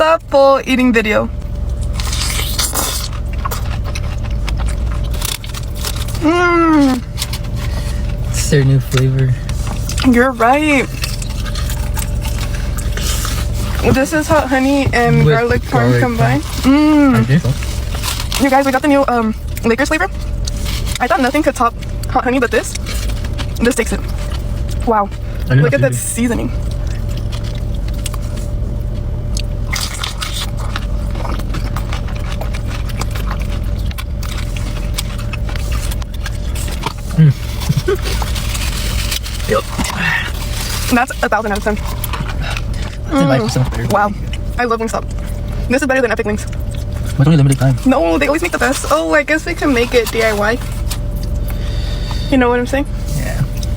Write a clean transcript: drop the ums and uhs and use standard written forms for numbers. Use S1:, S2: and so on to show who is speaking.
S1: Wingstop full eating video.
S2: It's their new flavor.
S1: You're right. This is hot honey and
S2: With
S1: garlic parm
S2: garlic
S1: combined.
S2: I think so.
S1: You guys, we got the new Lakers flavor. I thought nothing could top hot honey, but this takes it. Wow. Look at that seasoning.
S2: Yep.
S1: That's 1,000 out of 10. Wow. I love Wingstop. This is better than Epic Wings.
S2: But only limited time.
S1: No, they always make the best. Oh, I guess we can make it DIY. You know what I'm saying?